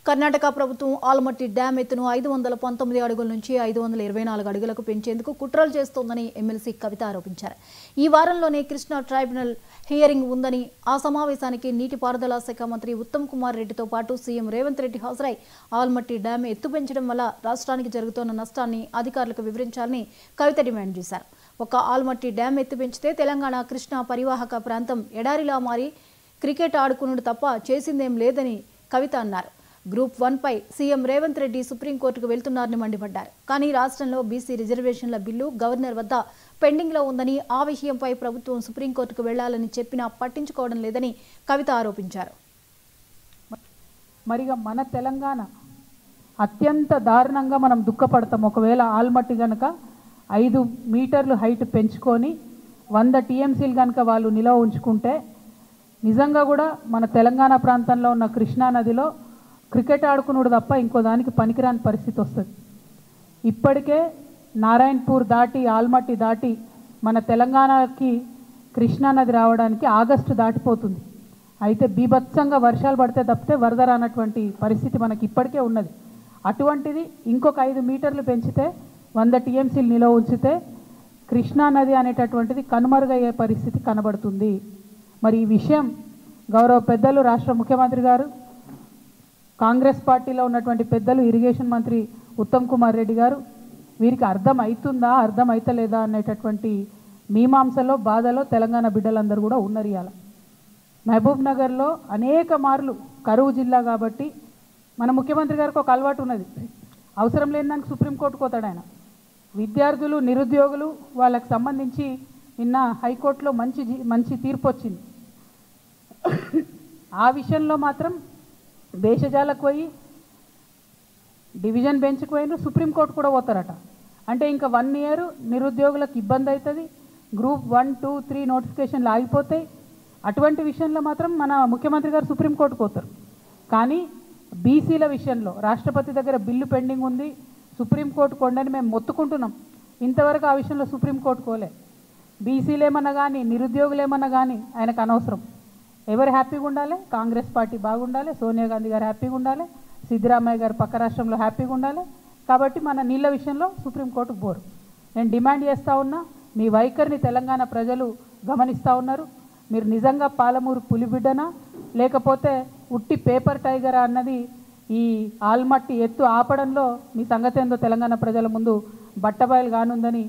కర్ణాటక ప్రభుత్వం ఆల్మట్టి డ్యాం ఎత్తును 519 అడుగుల నుంచి 524 అడుగులకు పెంచేందుకు కుట్రలు చేస్తోందని ఎమ్మెల్సీ కవిత ఆరోపించారు. ఈ వారంలోనే కృష్ణా ట్రైబ్యునల్ హియరింగ్ ఉందని, ఆ సమావేశానికి నీటిపారుదల శాఖ మంత్రి ఉత్తమ్ కుమార్ రెడ్డితో పాటు సీఎం రేవంత్ రెడ్డి హాజరై ఆల్మట్టి డ్యాం ఎత్తు పెంచడం వల్ల రాష్ట్రానికి జరుగుతున్న నష్టాన్ని అధికారులకు వివరించాలని కవిత డిమాండ్ చేశారు. ఒక ఆల్మట్టి డ్యాం ఎత్తు పెంచితే తెలంగాణ కృష్ణా పరివాహక ప్రాంతం ఎడారిలా మారి క్రికెట్ ఆడుకునుడు తప్ప చేసిందేం లేదని కవిత అన్నారు. గ్రూప్ 1 పై సీఎం రేవంత్ రెడ్డి సుప్రీంకోర్టుకు వెళ్తున్నారని మండిపడ్డారు. కానీ రాష్ట్రంలో బీసీ రిజర్వేషన్ల బిల్లు గవర్నర్ వద్ద పెండింగ్లో ఉందని, ఆ విషయంపై ప్రభుత్వం సుప్రీంకోర్టుకు వెళ్లాలని చెప్పినా పట్టించుకోవడం లేదని కవిత ఆరోపించారు. మరిగా మన తెలంగాణ అత్యంత దారుణంగా మనం దుఃఖపడతాం. ఒకవేళ ఆల్మట్టి కనుక 5 మీటర్లు హైట్ పెంచుకొని 100 టీఎంసీలు కనుక వాళ్ళు నిలవ ఉంచుకుంటే నిజంగా కూడా మన తెలంగాణ ప్రాంతంలో ఉన్న కృష్ణా నదిలో క్రికెట్ ఆడుకున్నాడు తప్ప ఇంకో దానికి పనికిరాని పరిస్థితి వస్తుంది. ఇప్పటికే నారాయణపూర్ దాటి ఆల్మట్టి దాటి మన తెలంగాణకి కృష్ణా నది రావడానికి ఆగస్టు దాటిపోతుంది. అయితే బీభత్సంగా వర్షాలు పడితే తప్పితే వరద రానటువంటి పరిస్థితి మనకి ఇప్పటికే ఉన్నది. అటువంటిది ఇంకొక 5 మీటర్లు పెంచితే 100 టీఎంసీలు నిలవ ఉంచితే కృష్ణా నది అనేటటువంటిది కనుమరుగయ్యే పరిస్థితి కనబడుతుంది. మరి ఈ విషయం గౌరవ పెద్దలు రాష్ట్ర ముఖ్యమంత్రి గారు, కాంగ్రెస్ పార్టీలో ఉన్నటువంటి పెద్దలు, ఇరిగేషన్ మంత్రి ఉత్తమ్ కుమార్ రెడ్డి గారు వీరికి అర్థం అవుతుందా అర్థం అవుతలేదా అనేటటువంటి మీమాంసలో బాధలో తెలంగాణ బిడ్డలందరూ కూడా ఉన్నారు. ఇవాళ మహబూబ్ నగర్లో అనేక మార్లు కరువు జిల్లా కాబట్టి మన ముఖ్యమంత్రి గారికి ఒక అలవాటు ఉన్నది, అవసరం లేని దానికి సుప్రీంకోర్టుకు పోతాడు ఆయన. విద్యార్థులు, నిరుద్యోగులు వాళ్ళకి సంబంధించి నిన్న హైకోర్టులో మంచి తీర్పు వచ్చింది. ఆ విషయంలో మాత్రం భేషజాలకు పోయి డివిజన్ బెంచ్కి పోయిన సుప్రీంకోర్టు కూడా పోతారట. అంటే ఇంకా 1 ఇయర్ నిరుద్యోగులకు ఇబ్బంది అవుతుంది. గ్రూప్ 1, 2, 3 నోటిఫికేషన్లు ఆగిపోతాయి. అటువంటి విషయంలో మాత్రం మన ముఖ్యమంత్రి గారు సుప్రీంకోర్టుకు పోతారు. కానీ బీసీల విషయంలో రాష్ట్రపతి దగ్గర బిల్లు పెండింగ్ ఉంది, సుప్రీంకోర్టు కొండని మేము మొత్తుకుంటున్నాం. ఇంతవరకు ఆ విషయంలో సుప్రీంకోర్టు పోలే. బీసీలు ఏమన్నా కానీ, నిరుద్యోగులు ఏమన్నా కానీ ఆయనకు అనవసరం. ఎవరు హ్యాపీగా ఉండాలి? కాంగ్రెస్ పార్టీ బాగుండాలి, సోనియా గాంధీ గారు హ్యాపీగా ఉండాలి, సిద్ధరామయ్య గారు పక్క రాష్ట్రంలో హ్యాపీగా ఉండాలి. కాబట్టి మన నీళ్ళ విషయంలో సుప్రీంకోర్టుకు పోరు. నేను డిమాండ్ చేస్తూ ఉన్నా, మీ వైఖరిని తెలంగాణ ప్రజలు గమనిస్తూ ఉన్నారు. మీరు నిజంగా పాలమూరు పులిబిడ్డనా లేకపోతే ఉట్టి పేపర్ టైగరా అన్నది ఈ ఆల్మట్టి ఎత్తు ఆపడంలో మీ సంగతి ఏందో తెలంగాణ ప్రజల ముందు బట్టబయలు కానుందని